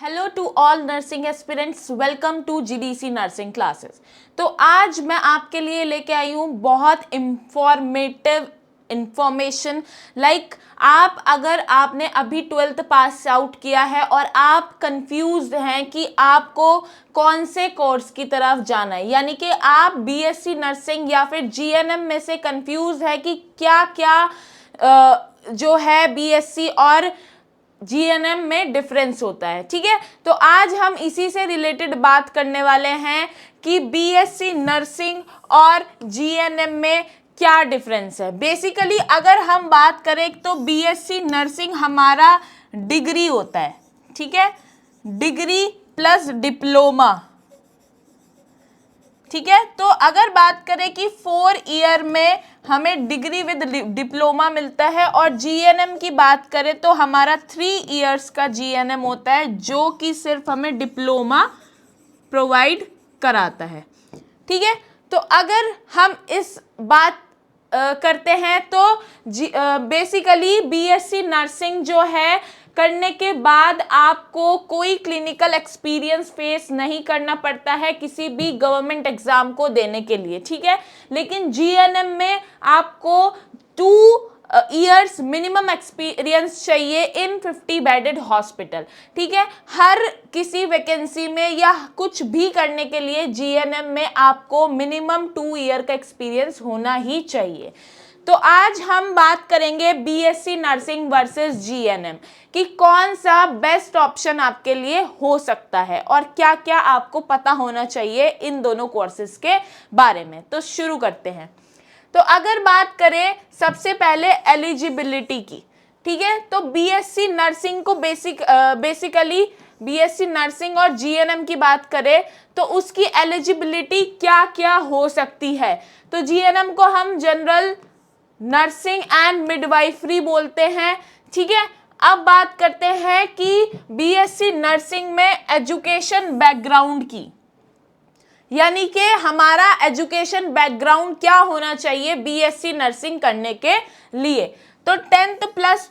Hello to all nursing aspirants, welcome to GDC nursing classes. तो आज मैं आपके लिए लेके आई हूँ बहुत इंफॉर्मेटिव इंफॉर्मेशन। आप अगर आपने अभी 12th पास आउट किया है और आप कंफ्यूज हैं कि आपको कौन से कोर्स की तरफ जाना है, यानी कि आप बीएससी नर्सिंग या फिर जीएनएम में से कंफ्यूज है कि क्या क्या जो है बीएससी और जीएनएम में डिफरेंस होता है। ठीक है, तो आज हम इसी से रिलेटेड बात करने वाले हैं कि बीएससी नर्सिंग और जीएनएम में क्या डिफरेंस है। बेसिकली अगर हम बात करें तो बीएससी नर्सिंग हमारा डिग्री होता है, ठीक है, डिग्री प्लस डिप्लोमा। ठीक है, तो अगर बात करें कि 4 ईयर में हमें डिग्री विद डिप्लोमा मिलता है और जीएनएम की बात करें तो हमारा 3 इयर्स का जीएनएम होता है जो कि सिर्फ हमें डिप्लोमा प्रोवाइड कराता है। ठीक है, तो अगर हम इस बात करते हैं तो बेसिकली बीएससी नर्सिंग जो है करने के बाद आपको कोई क्लिनिकल एक्सपीरियंस फेस नहीं करना पड़ता है किसी भी गवर्नमेंट एग्जाम को देने के लिए। ठीक है, लेकिन जीएनएम में आपको 2 ईयर्स मिनिमम एक्सपीरियंस चाहिए इन 50 बेडेड हॉस्पिटल। ठीक है, हर किसी वैकेंसी में या कुछ भी करने के लिए जीएनएम में आपको मिनिमम 2 ईयर का एक्सपीरियंस होना ही चाहिए। तो आज हम बात करेंगे बीएससी नर्सिंग वर्सेस जीएनएम कि कौन सा बेस्ट ऑप्शन आपके लिए हो सकता है और क्या क्या आपको पता होना चाहिए इन दोनों कोर्सेज के बारे में। तो शुरू करते हैं। तो अगर बात करें सबसे पहले एलिजिबिलिटी की, ठीक है, तो बीएससी नर्सिंग को बेसिकली बीएससी नर्सिंग और जीएनएम की बात करें तो उसकी एलिजिबिलिटी क्या क्या हो सकती है। तो जीएनएम को हम जनरल नर्सिंग एंड मिडवाइफरी बोलते हैं। ठीक है, अब बात करते हैं कि बीएससी नर्सिंग में एजुकेशन बैकग्राउंड की, यानी कि हमारा एजुकेशन बैकग्राउंड क्या होना चाहिए बीएससी नर्सिंग करने के लिए। तो 10th प्लस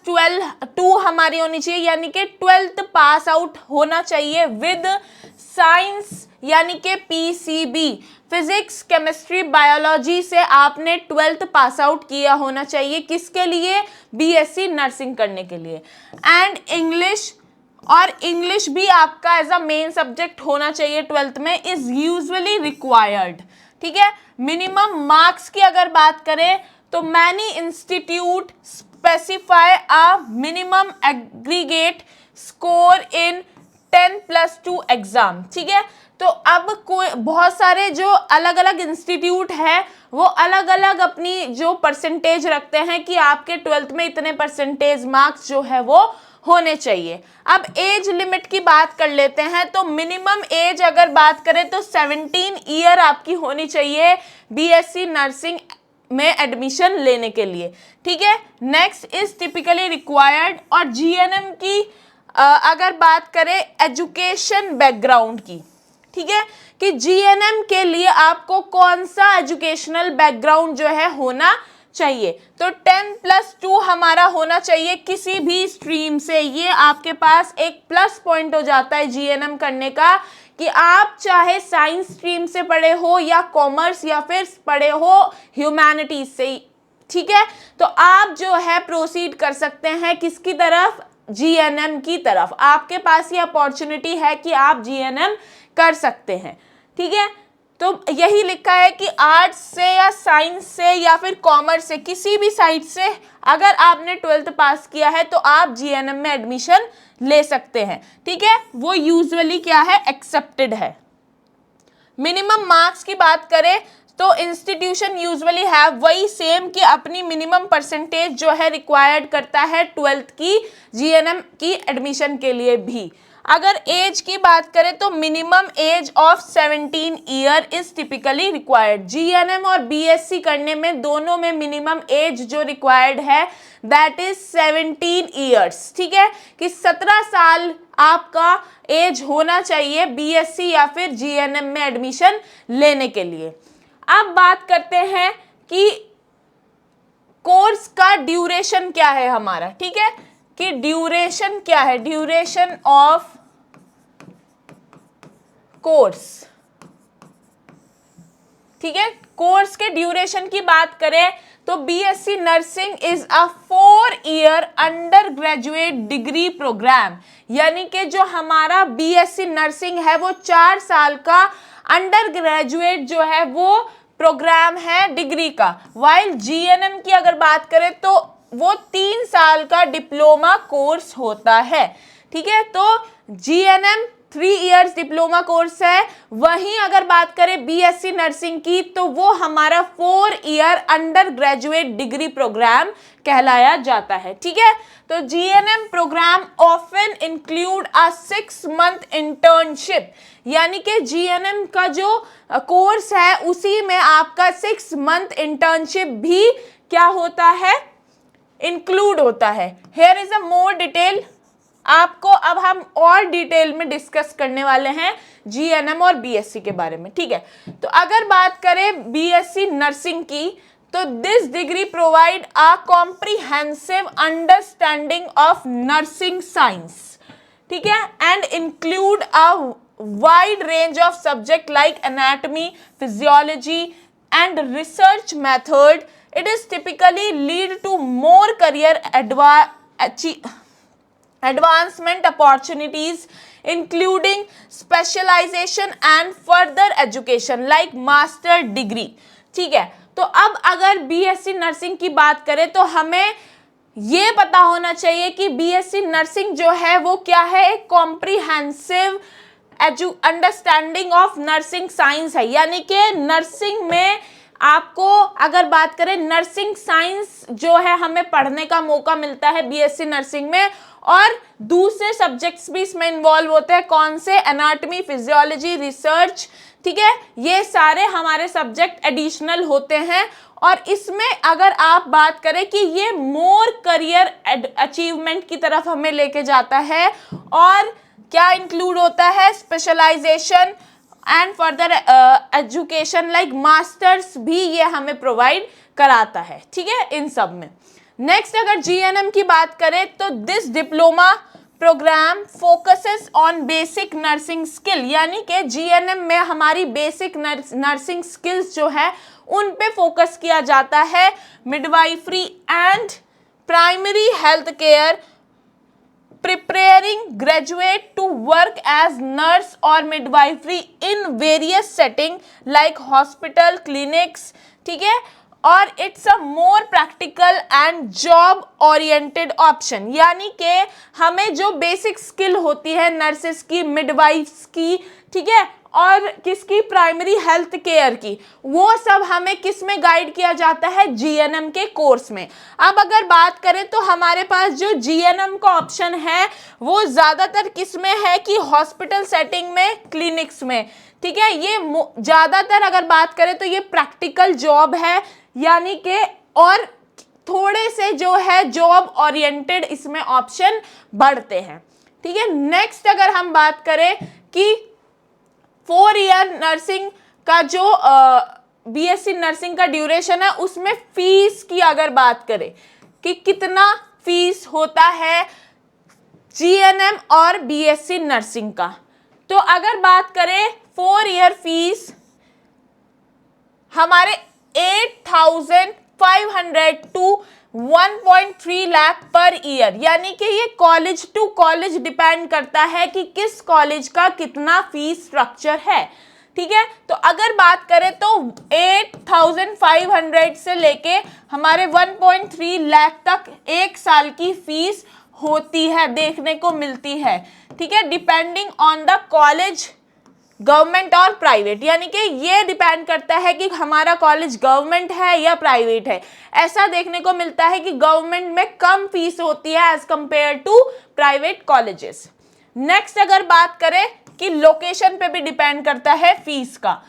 2 हमारी होनी चाहिए, यानी कि 12th पास आउट होना चाहिए विद साइंस, यानी कि पीसीबी, फिजिक्स केमिस्ट्री बायोलॉजी से आपने 12th पास आउट किया होना चाहिए। किसके लिए? बीएससी नर्सिंग करने के लिए। एंड इंग्लिश, और इंग्लिश भी आपका एज अ मेन सब्जेक्ट होना चाहिए 12th में, इज यूजुअली रिक्वायर्ड। ठीक है, मिनिमम मार्क्स की अगर बात करें तो many institute specify a minimum aggregate score in 10+2 exam. ठीक है, तो अब कोई बहुत सारे जो अलग अलग इंस्टीट्यूट है वो अलग अलग अपनी जो परसेंटेज रखते हैं कि आपके 12th में इतने परसेंटेज मार्क्स जो है वो होने चाहिए। अब एज लिमिट की बात कर लेते हैं। तो मिनिमम एज अगर बात करें तो 17 ईयर आपकी होनी चाहिए बीएससी नर्सिंग में एडमिशन लेने के लिए। ठीक है, नेक्स्ट इज टिपिकली रिक्वायर्ड। और जीएनएम की अगर बात करें एजुकेशन बैकग्राउंड की, ठीक है, कि जीएनएम के लिए आपको कौन सा एजुकेशनल बैकग्राउंड जो है होना चाहिए। तो 10+2 हमारा होना चाहिए किसी भी स्ट्रीम से। ये आपके पास एक प्लस पॉइंट हो जाता है जीएनएम करने का कि आप चाहे साइंस स्ट्रीम से पढ़े हो या कॉमर्स या फिर पढ़े हो ह्यूमैनिटीज से। ठीक है, तो आप जो है प्रोसीड कर सकते हैं किसकी तरफ? जीएनएम की तरफ। आपके पास ये अपॉर्चुनिटी है कि आप जीएनएम कर सकते हैं। ठीक है, तो यही लिखा है कि आर्ट्स से या साइंस से या फिर कॉमर्स से, किसी भी साइड से अगर आपने 12th पास किया है तो आप जीएनएम में एडमिशन ले सकते हैं। ठीक है, वो यूजुअली क्या है? एक्सेप्टेड है। मिनिमम मार्क्स की बात करें तो इंस्टीट्यूशन यूजुअली है वही सेम कि अपनी मिनिमम परसेंटेज जो है रिक्वायर्ड करता है 12th की जीएनएम की एडमिशन के लिए भी। अगर एज की बात करें तो minimum age of 17 year is typically required. GNM और बीएससी करने में दोनों में मिनिमम एज जो रिक्वायर्ड है दैट इज 17 ईयर्स। ठीक है, कि 17 साल आपका एज होना चाहिए बीएससी या फिर जीएनएम में एडमिशन लेने के लिए। अब बात करते हैं कि कोर्स का ड्यूरेशन क्या है हमारा। ठीक है, कि ड्यूरेशन क्या है? ड्यूरेशन ऑफ कोर्स, ठीक है। कोर्स के ड्यूरेशन की बात करें तो BSc nursing is a 4 year undergraduate degree programme, यानी कि जो हमारा बीएससी नर्सिंग है वो 4 साल का अंडर ग्रेजुएट जो है वो प्रोग्राम है डिग्री का। वाइल जीएनएम की अगर बात करें तो वो 3 साल का डिप्लोमा कोर्स होता है, ठीक है। तो जीएनएम 3 इयर्स डिप्लोमा कोर्स है, वहीं अगर बात करें बीएससी नर्सिंग की तो वो हमारा 4 year undergraduate degree programme कहलाया जाता है, ठीक है। तो GNM programme often include a 6 month internship, यानी कि जीएनएम का जो कोर्स है उसी में आपका 6 मंथ इंटर्नशिप भी क्या होता है, इंक्लूड होता है। Here is a more detail, आपको अब हम और डिटेल में डिस्कस करने वाले हैं जीएनएम और बीएससी के बारे में, ठीक है। तो अगर बात करें बीएससी नर्सिंग की तो this degree provide a comprehensive understanding of nursing science, ठीक है, and include a wide range of subject like anatomy, physiology and research method. It is typically lead to more career advancement opportunities including specialization and further education like master degree, ठीक है। तो अब अगर BSc nursing की बात करें तो हमें ये पता होना चाहिए कि बीएससी नर्सिंग जो है वो क्या है, एक comprehensive understanding of nursing science है, यानी कि नर्सिंग में आपको अगर बात करें नर्सिंग साइंस जो है हमें पढ़ने का मौका मिलता है बीएससी नर्सिंग में, और दूसरे सब्जेक्ट्स भी इसमें इन्वॉल्व होते हैं। कौन से? एनाटॉमी, फिजियोलॉजी, रिसर्च, ठीक है, ये सारे हमारे सब्जेक्ट एडिशनल होते हैं। और इसमें अगर आप बात करें कि ये मोर करियर अचीवमेंट की तरफ हमें लेके जाता है, और क्या इंक्लूड होता है, specialisation and further education like masters भी ये हमें प्रोवाइड कराता है, ठीक है, इन सब में। नेक्स्ट अगर जीएनएम की बात करें तो this diploma programme focuses on basic nursing skill, यानी कि जीएनएम में हमारी बेसिक नर्सिंग स्किल्स जो है उन पे फोकस किया जाता है। Midwifery and primary health care, preparing graduate to work as nurse or midwifery in various setting like hospital, clinics, ठीक है, और it's a more practical and job oriented option, यानी कि हमें जो बेसिक स्किल होती है नर्सेस की, मिडवाइफ्स की, ठीक है, और किसकी, प्राइमरी हेल्थ केयर की, वो सब हमें किस में गाइड किया जाता है, जीएनएम के कोर्स में। अब अगर बात करें तो हमारे पास जो जीएनएम का ऑप्शन है वो ज़्यादातर किस में है कि हॉस्पिटल सेटिंग में, क्लिनिक्स में, ठीक है। ये ज़्यादातर अगर बात करें तो ये प्रैक्टिकल जॉब है, यानी कि, और थोड़े से जो है जॉब ओरिएंटेड इसमें ऑप्शन बढ़ते हैं, ठीक है। नेक्स्ट अगर हम बात करें कि 4 ईयर नर्सिंग का जो बीएससी नर्सिंग का ड्यूरेशन है उसमें फीस की अगर बात करें कि कितना फीस होता है जीएनएम और बीएससी नर्सिंग का, तो अगर बात करें 4 ईयर फीस हमारे 8,500 टू 1.3 लाख पर ईयर, यानी कि ये कॉलेज टू कॉलेज डिपेंड करता है कि किस कॉलेज का कितना फीस स्ट्रक्चर है, ठीक है। तो अगर बात करें तो 8,500 से लेके हमारे 1.3 लाख तक एक साल की फीस होती है, देखने को मिलती है, ठीक है, depending on the college, government और प्राइवेट, यानी कि ये डिपेंड करता है कि हमारा कॉलेज गवर्नमेंट है या प्राइवेट है। ऐसा देखने को मिलता है कि गवर्नमेंट में कम फीस होती है as compare to private colleges. Next अगर बात करें कि लोकेशन पे भी डिपेंड करता है फीस का।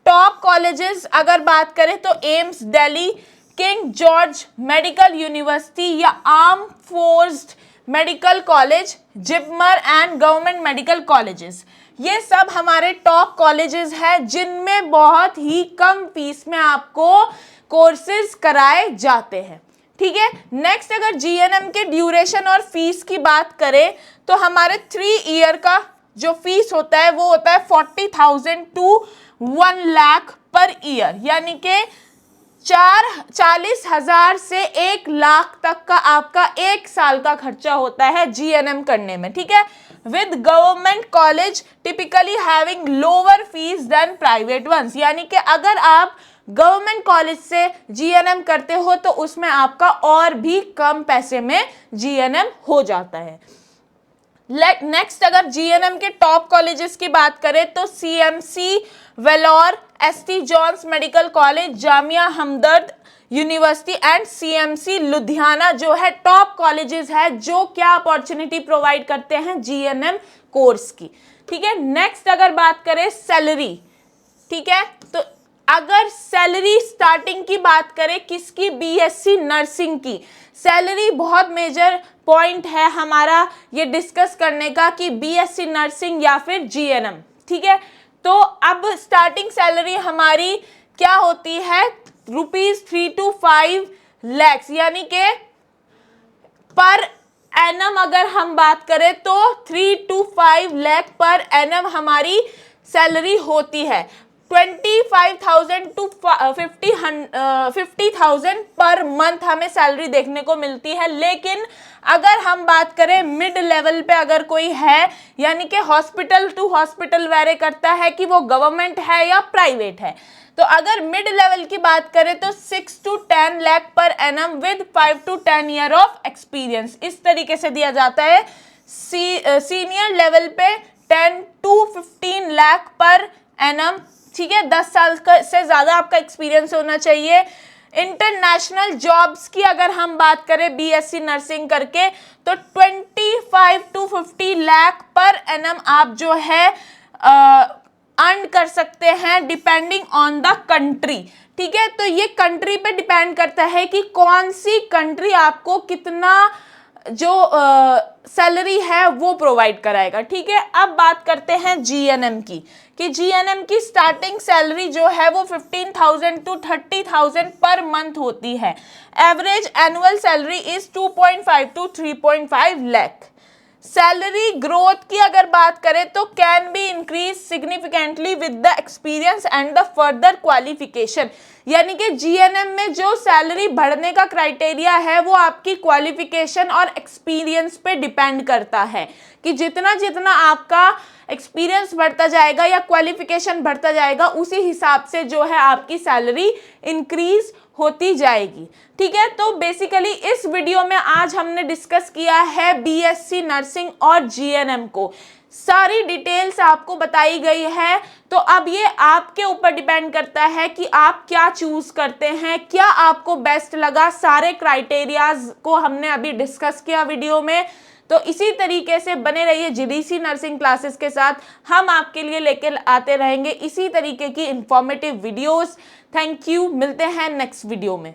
टॉप कॉलेजेस अगर बात करें तो AIIMS Delhi, King George medical university या armed forces medical college, JIPMER and government medical colleges, ये सब हमारे टॉप कॉलेजेस हैं जिनमें बहुत ही कम फीस में आपको कोर्सेज कराए जाते हैं, ठीक है। नेक्स्ट अगर जीएनएम के ड्यूरेशन और फीस की बात करें तो हमारे 3 ईयर का जो फीस होता है वो होता है 40,000 टू 1 लाख पर ईयर, यानी कि 40,000 से 1 लाख तक का आपका 1 साल का खर्चा होता है जीएनएम करने में, ठीक है। With government college typically having lower fees than private ones, यानी कि अगर आप गवर्नमेंट कॉलेज से जीएनएम करते हो तो उसमें आपका और भी कम पैसे में जीएनएम हो जाता है। नेक्स्ट अगर जीएनएम के टॉप कॉलेजेस की बात करें तो CMC Vellore, ST John's medical college, Jamia Hamdard university and CMC Ludhiana जो है टॉप कॉलेजेस है जो क्या अपॉर्चुनिटी प्रोवाइड करते हैं जीएनएम कोर्स की, ठीक है। नेक्स्ट अगर बात करें सैलरी, ठीक है, तो अगर सैलरी स्टार्टिंग की बात करें किसकी, बीएससी नर्सिंग की, सैलरी बहुत मेजर पॉइंट है हमारा ये डिस्कस करने का कि बीएससी नर्सिंग या फिर जीएनएम, ठीक है। तो अब स्टार्टिंग सैलरी हमारी क्या होती है, ₹3 to 5 lakhs, यानी कि पर एनम अगर हम बात करें तो 3 to 5 लाख पर एनम हमारी सैलरी होती है। 25,000 to 50,000 पर मंथ हमें सैलरी देखने को मिलती है। लेकिन अगर हम बात करें मिड लेवल पे अगर कोई है, यानी कि हॉस्पिटल टू हॉस्पिटल वेरी करता है कि वो गवर्नमेंट है या प्राइवेट है, तो अगर मिड लेवल की बात करें तो 6 to 10 lakh per annum with 5 to 10 year of experience, इस तरीके से दिया जाता है। सीनियर लेवल पे 10 to 15 लाख पर एनम, ठीक है, 10 साल से ज़्यादा आपका एक्सपीरियंस होना चाहिए। इंटरनेशनल जॉब्स की अगर हम बात करें बीएससी नर्सिंग करके तो 25 to 50 लाख पर एनम आप जो है अर्न कर सकते हैं डिपेंडिंग ऑन द कंट्री, ठीक है। तो ये कंट्री पे डिपेंड करता है कि कौन सी कंट्री आपको कितना जो सैलरी है वो प्रोवाइड कराएगा, ठीक है। अब बात करते हैं जीएनएम की, कि जीएनएम की स्टार्टिंग सैलरी जो है वो 15,000 to 30,000 पर मंथ होती है। Average annual salary is 2.5 to 3.5 lakh. Salary growth की अगर बात करें तो can be increase significantly with the experience and the further qualification, यानी कि जीएनएम में जो सैलरी बढ़ने का क्राइटेरिया है वो आपकी क्वालिफिकेशन और एक्सपीरियंस पे डिपेंड करता है, कि जितना जितना आपका एक्सपीरियंस बढ़ता जाएगा या क्वालिफिकेशन बढ़ता जाएगा उसी हिसाब से जो है आपकी सैलरी इंक्रीज होती जाएगी, ठीक है। तो बेसिकली इस वीडियो में आज हमने डिस्कस किया है बीएससी नर्सिंग और जीएनएम को, सारी डिटेल्स आपको बताई गई है। तो अब ये आपके ऊपर डिपेंड करता है कि आप क्या चूज करते हैं, क्या आपको बेस्ट लगा। सारे क्राइटेरियाज को हमने अभी डिस्कस किया वीडियो में। तो इसी तरीके से बने रहिए जीडीसी नर्सिंग क्लासेस के साथ, हम आपके लिए लेकर आते रहेंगे इसी तरीके की इंफॉर्मेटिव वीडियोस। थैंक यू, मिलते हैं नेक्स्ट वीडियो में।